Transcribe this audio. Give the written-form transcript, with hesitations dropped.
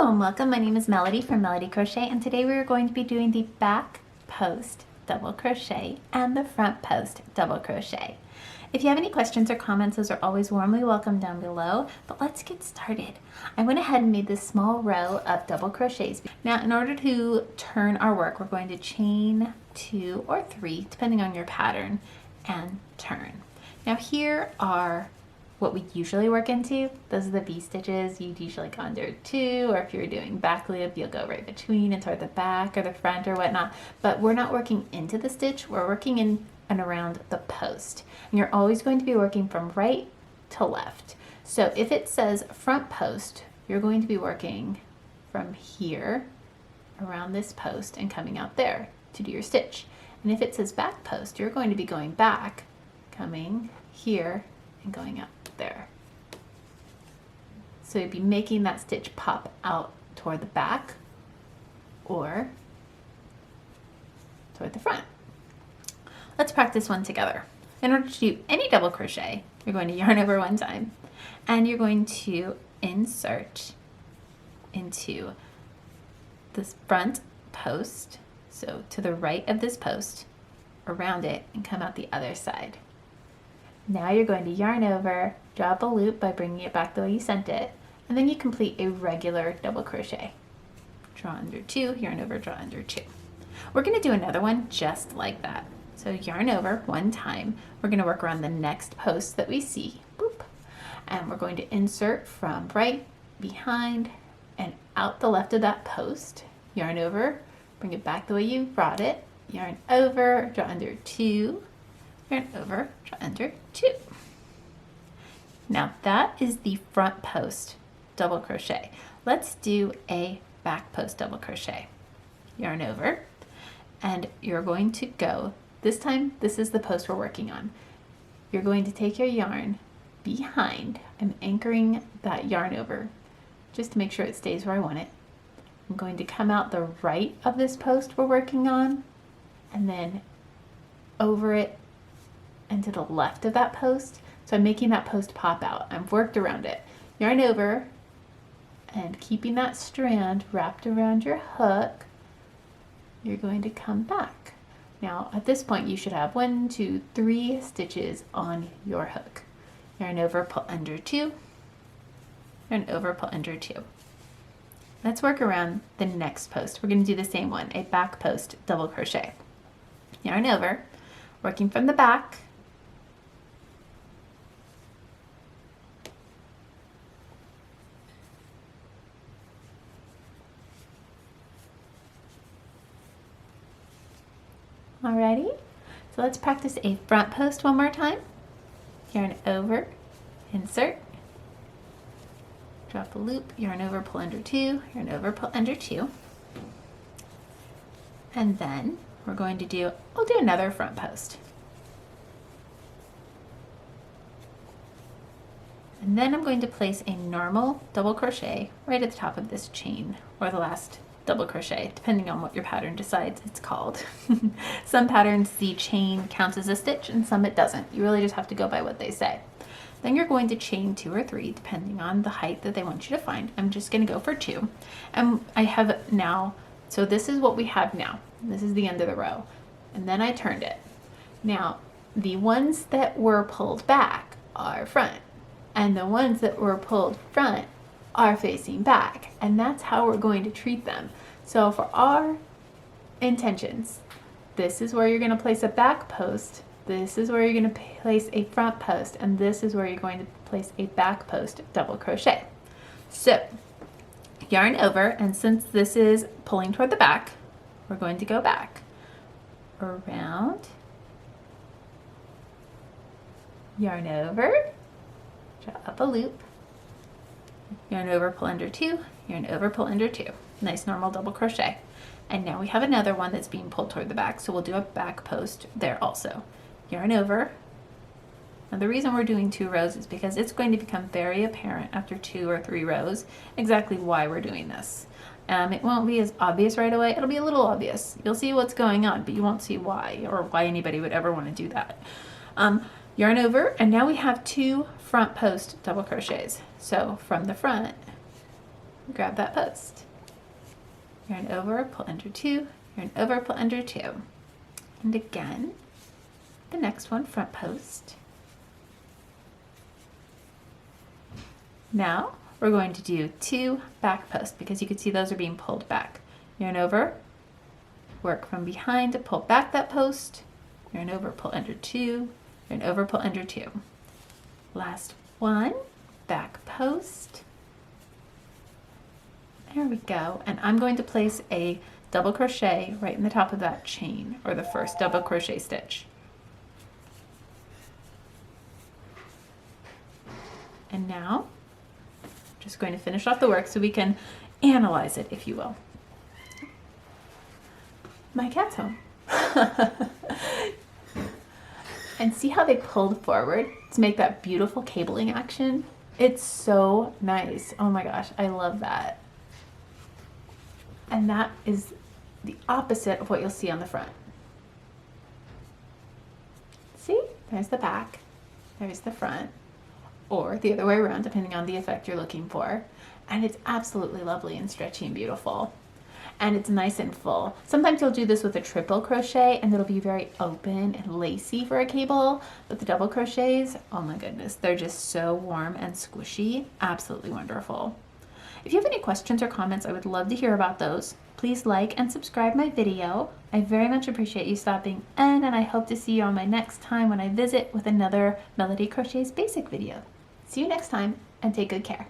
Hello and welcome. My name is Melody from Melody Crochet, and today we are going to be doing the back post double crochet and the front post double crochet. If you have any questions or comments, those are always warmly welcome down below, but let's get started. I went ahead and made this small row of double crochets. Now in order to turn our work, we're going to chain 2 or 3 depending on your pattern and turn. Now here are what we usually work into. Those are the V stitches. You'd usually go under 2, or if you're doing back loop, you'll go right between and toward the back or the front or whatnot. But we're not working into the stitch, we're working in and around the post. And you're always going to be working from right to left. So if it says front post, you're going to be working from here around this post and coming out there to do your stitch. And if it says back post, you're going to be going back, coming here and going up there. So you'd be making that stitch pop out toward the back or toward the front. Let's practice one together. In order to do any double crochet, you're going to yarn over one time and you're going to insert into this front post, so to the right of this post, around it, and come out the other side. Now you're going to yarn over, drop a loop by bringing it back the way you sent it, and then you complete a regular double crochet. Draw under 2, yarn over, draw under 2. We're going to do another one just like that. So yarn over one time. We're going to work around the next post that we see. Boop. And we're going to insert from right, behind, and out the left of that post. Yarn over, bring it back the way you brought it. Yarn over, draw under 2. Yarn over, draw under 2. Now that is the front post double crochet. Let's do a back post double crochet. Yarn over, and you're going to go, this time this is the post we're working on. You're going to take your yarn behind. I'm anchoring that yarn over just to make sure it stays where I want it. I'm going to come out the right of this post we're working on, and then over it and to the left of that post. So I'm making that post pop out. I've worked around it. Yarn over and keeping that strand wrapped around your hook, you're going to come back. Now at this point you should have 1, 2, 3 stitches on your hook. Yarn over, pull under 2, yarn over, pull under 2. Let's work around the next post. We're going to do the same one, a back post double crochet. Yarn over, working from the back, alrighty, so let's practice a front post one more time. Yarn over, insert, drop a loop, yarn over, pull under 2, yarn over, pull under 2. And then we're going to do, I'll do another front post. And then I'm going to place a normal double crochet right at the top of this chain, or the last double crochet, depending on what your pattern decides it's called. Some patterns the chain counts as a stitch and some it doesn't. You really just have to go by what they say. Then you're going to chain 2 or 3 depending on the height that they want you to find. I'm just going to go for 2. And I have now, so this is what we have now. This is the end of the row. And then I turned it. Now the ones that were pulled back are front, and the ones that were pulled front are facing back, and that's how we're going to treat them. So for our intentions, this is where you're going to place a back post, this is where you're going to place a front post, and this is where you're going to place a back post double crochet. So yarn over, and since this is pulling toward the back, we're going to go back around, yarn over, draw up a loop, yarn over, pull under 2, yarn over, pull under 2. Nice normal double crochet. And now we have another one that's being pulled toward the back, so we'll do a back post there also. Yarn over. Now the reason we're doing 2 rows is because it's going to become very apparent after 2 or 3 rows exactly why we're doing this. It won't be as obvious right away. It'll be a little obvious. You'll see what's going on, but you won't see why, or why anybody would ever want to do that. Yarn over, and now we have 2 front post double crochets. So from the front, grab that post. Yarn over, pull under 2, yarn over, pull under 2. And again, the next one, front post. Now we're going to do 2 back posts because you can see those are being pulled back. Yarn over, work from behind to pull back that post, yarn over, pull under 2, yarn over, pull under 2. Last one, back post. There we go. And I'm going to place a double crochet right in the top of that chain, or the first double crochet stitch. And now I'm just going to finish off the work so we can analyze it, if you will. My cat's home. And see how they pulled forward to make that beautiful cabling action? It's so nice. Oh my gosh, I love that. And that is the opposite of what you'll see on the front. See? There's the back, there's the front, or the other way around depending on the effect you're looking for. And it's absolutely lovely and stretchy and beautiful. And it's nice and full. Sometimes you'll do this with a triple crochet and it'll be very open and lacy for a cable, but the double crochets, oh my goodness, they're just so warm and squishy. Absolutely wonderful. If you have any questions or comments, I would love to hear about those. Please like and subscribe my video. I very much appreciate you stopping in, and I hope to see you on my next time when I visit with another Melody Crochets Basic video. See you next time, and take good care.